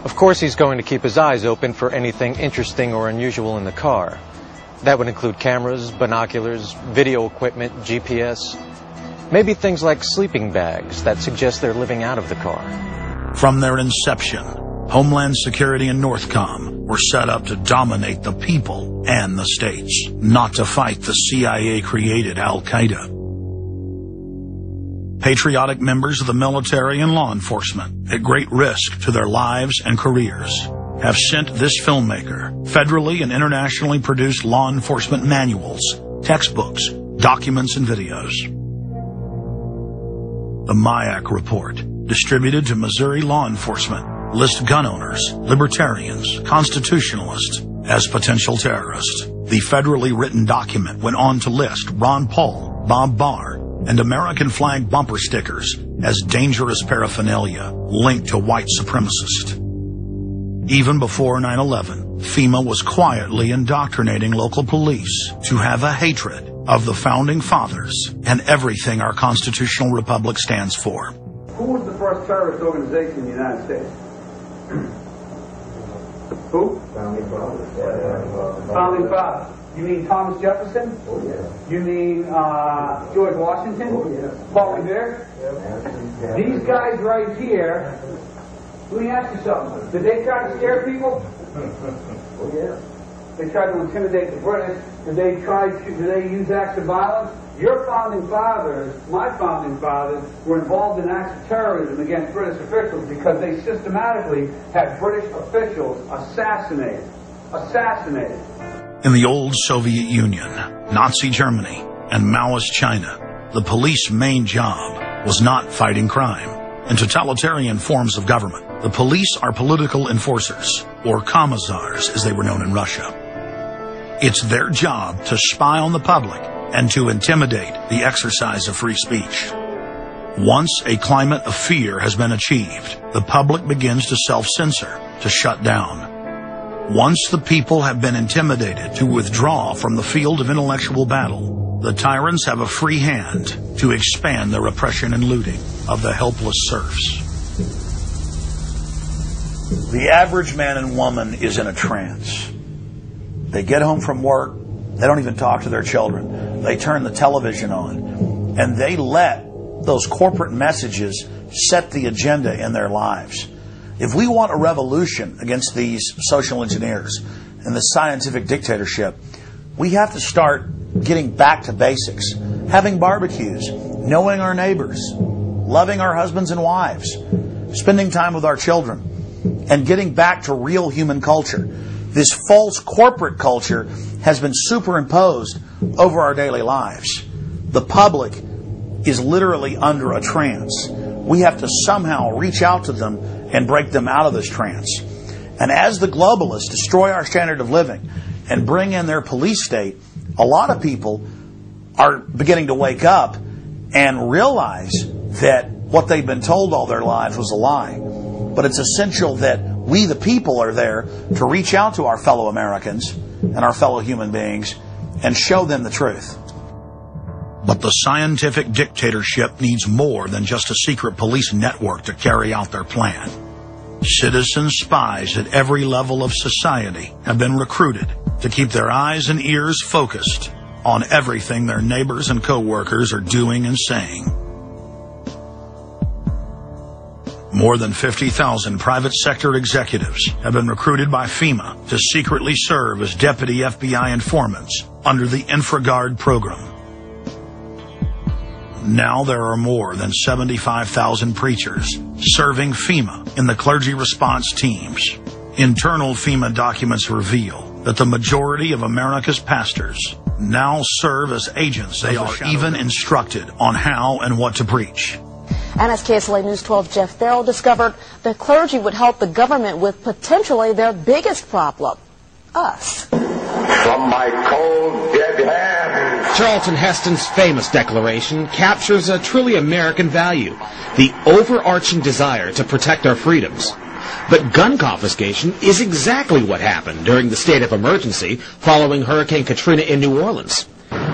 Of course, he's going to keep his eyes open for anything interesting or unusual in the car. That would include cameras, binoculars, video equipment, GPS, maybe things like sleeping bags that suggest they're living out of the car. From their inception, Homeland Security and Northcom were set up to dominate the people and the states, not to fight the CIA-created Al-Qaeda. Patriotic members of the military and law enforcement, at great risk to their lives and careers, have sent this filmmaker federally and internationally produced law enforcement manuals, textbooks, documents, and videos. The MIAC report, distributed to Missouri law enforcement, lists gun owners, libertarians, constitutionalists as potential terrorists. The federally written document went on to list Ron Paul, Bob Barr, and American flag bumper stickers as dangerous paraphernalia linked to white supremacists. Even before 9/11, FEMA was quietly indoctrinating local police to have a hatred of the Founding Fathers and everything our constitutional republic stands for. Who was the first terrorist organization in the United States? Who? Founding Fathers. Founding Fathers. You mean Thomas Jefferson? Oh, yeah. You mean George Washington? Oh, yeah. Paul Revere? Yeah. These guys right here, let me ask you something. Did they try to scare people? Oh, yeah. They tried to intimidate the British. Did they use acts of violence? Your founding fathers, my founding fathers, were involved in acts of terrorism against British officials because they systematically had British officials assassinated. In the old Soviet Union, Nazi Germany, and Maoist China, the police's main job was not fighting crime. In totalitarian forms of government, the police are political enforcers, or commissars as they were known in Russia. It's their job to spy on the public and to intimidate the exercise of free speech. Once a climate of fear has been achieved, the public begins to self-censor, to shut down. Once the people have been intimidated to withdraw from the field of intellectual battle, the tyrants have a free hand to expand their oppression and looting of the helpless serfs. The average man and woman is in a trance. They get home from work, they don't even talk to their children. They turn the television on, and they let those corporate messages set the agenda in their lives. If we want a revolution against these social engineers and the scientific dictatorship, we have to start getting back to basics. Having barbecues, knowing our neighbors, loving our husbands and wives, spending time with our children, and getting back to real human culture. This false corporate culture has been superimposed over our daily lives. The public is literally under a trance. We have to somehow reach out to them and break them out of this trance. And as the globalists destroy our standard of living and bring in their police state, a lot of people are beginning to wake up and realize that what they've been told all their lives was a lie. But it's essential that we, the people, are there to reach out to our fellow Americans and our fellow human beings and show them the truth. But the scientific dictatorship needs more than just a secret police network to carry out their plan. Citizen spies at every level of society have been recruited to keep their eyes and ears focused on everything their neighbors and co-workers are doing and saying. More than 50,000 private sector executives have been recruited by FEMA to secretly serve as deputy FBI informants under the InfraGard program. Now there are more than 75,000 preachers serving FEMA in the clergy response teams. Internal FEMA documents reveal that the majority of America's pastors now serve as agents. They are even instructed on how and what to preach. And as KSLA News 12 Jeff Farrell discovered, the clergy would help the government with potentially their biggest problem, us. From my cold, dead hands. Charlton Heston's famous declaration captures a truly American value, the overarching desire to protect our freedoms. But gun confiscation is exactly what happened during the state of emergency following Hurricane Katrina in New Orleans.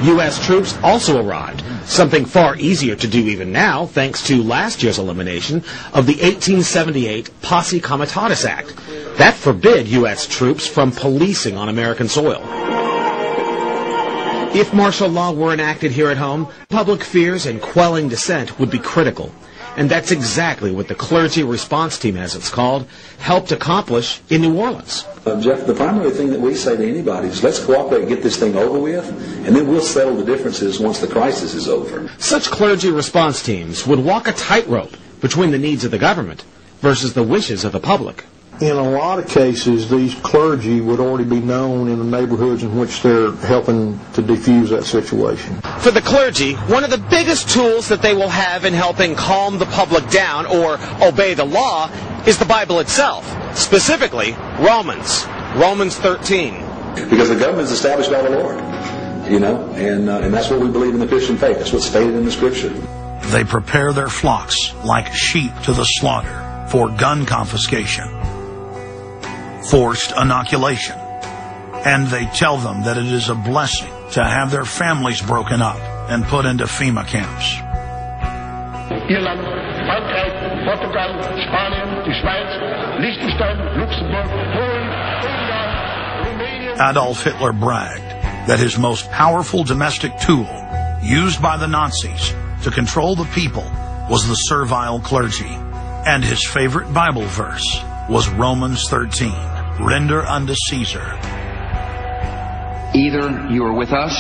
U.S. troops also arrived, something far easier to do even now thanks to last year's elimination of the 1878 Posse Comitatus Act. That forbid U.S. troops from policing on American soil. If martial law were enacted here at home, public fears and quelling dissent would be critical. And that's exactly what the Clergy Response Team, as it's called, helped accomplish in New Orleans. Jeff, the primary thing that we say to anybody is let's cooperate and get this thing over with, and then we'll settle the differences once the crisis is over. Such clergy response teams would walk a tightrope between the needs of the government versus the wishes of the public. In a lot of cases, these clergy would already be known in the neighborhoods in which they're helping to defuse that situation. For the clergy, one of the biggest tools that they will have in helping calm the public down or obey the law is the Bible itself, specifically Romans 13. Because the government is established by the Lord, and that's what we believe in the Christian faith. That's what's stated in the Scripture. They prepare their flocks like sheep to the slaughter for gun confiscation, forced inoculation, and they tell them that it is a blessing to have their families broken up and put into FEMA camps. Irland, Frankreich, Portugal, Spanien, die Schweiz, Liechtenstein, Luxembourg, Polen, Ungarn, Romania. Adolf Hitler bragged that his most powerful domestic tool, used by the Nazis to control the people, was the servile clergy. And his favorite Bible verse was Romans 13. Render unto Caesar. Either you are with us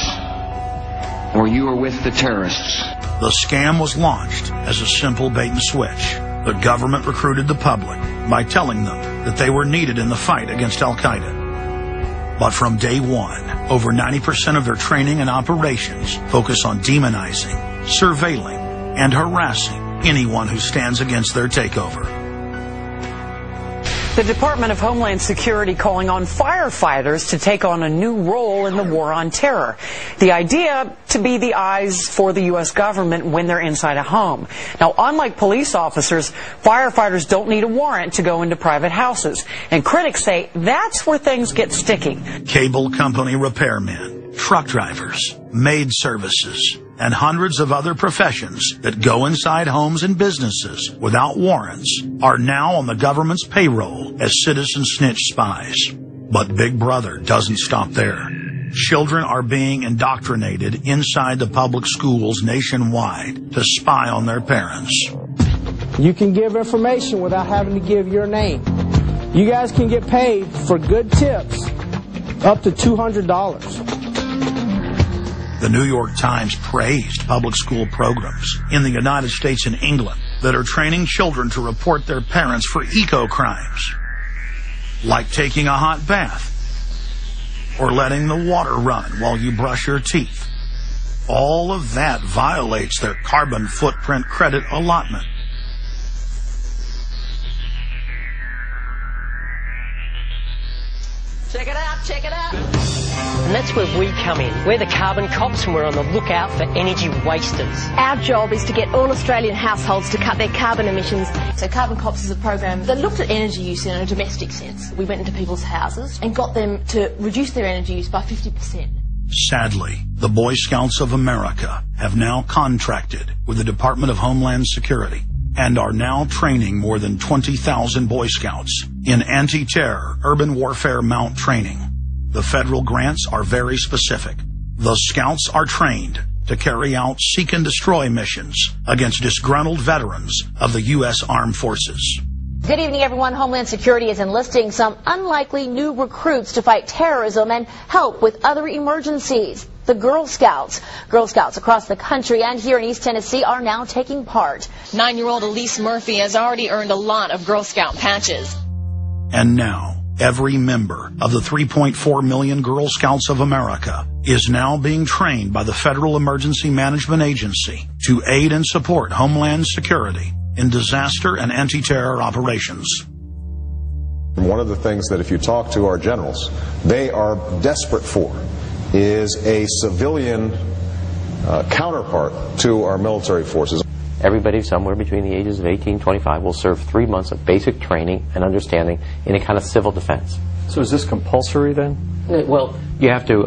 or you are with the terrorists. The scam was launched as a simple bait and switch. The government recruited the public by telling them that they were needed in the fight against Al-Qaeda. But from day one, over 90% of their training and operations focus on demonizing, surveilling, and harassing anyone who stands against their takeover. The Department of Homeland Security calling on firefighters to take on a new role in the war on terror. The idea to be the eyes for the U.S. government when they're inside a home. Now, unlike police officers, firefighters don't need a warrant to go into private houses. And critics say that's where things get sticky. Cable company repairmen, truck drivers, maid services, and hundreds of other professions that go inside homes and businesses without warrants are now on the government's payroll as citizen snitch spies. But Big Brother doesn't stop there. Children are being indoctrinated inside the public schools nationwide to spy on their parents. You can give information without having to give your name. You guys can get paid for good tips up to $200. The New York Times praised public school programs in the United States and England that are training children to report their parents for eco-crimes, like taking a hot bath or letting the water run while you brush your teeth. All of that violates their carbon footprint credit allotment. Check it out, check it out. And that's where we come in. We're the carbon cops and we're on the lookout for energy wasters. Our job is to get all Australian households to cut their carbon emissions. So Carbon Cops is a program that looked at energy use in a domestic sense. We went into people's houses and got them to reduce their energy use by 50%. Sadly, the Boy Scouts of America have now contracted with the Department of Homeland Security and are now training more than 20,000 Boy Scouts in anti-terror urban warfare mount training. The federal grants are very specific. The Scouts are trained to carry out seek and destroy missions against disgruntled veterans of the U.S. Armed Forces. Good evening, everyone. Homeland Security is enlisting some unlikely new recruits to fight terrorism and help with other emergencies. The Girl Scouts. Girl Scouts across the country and here in East Tennessee are now taking part. 9-year-old Elise Murphy has already earned a lot of Girl Scout patches. And now, every member of the 3.4 million Girl Scouts of America is now being trained by the Federal Emergency Management Agency to aid and support Homeland Security in disaster and anti-terror operations. One of the things that if you talk to our generals, they are desperate for is a civilian counterpart to our military forces. everybody somewhere between the ages of 18 and 25 will serve 3 months of basic training and understanding in a kind of civil defense. So is this compulsory then? Well, you have to,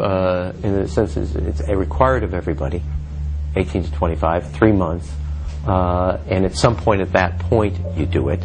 in a sense, it's required of everybody, 18 to 25, 3 months, and at some point at that point you do it.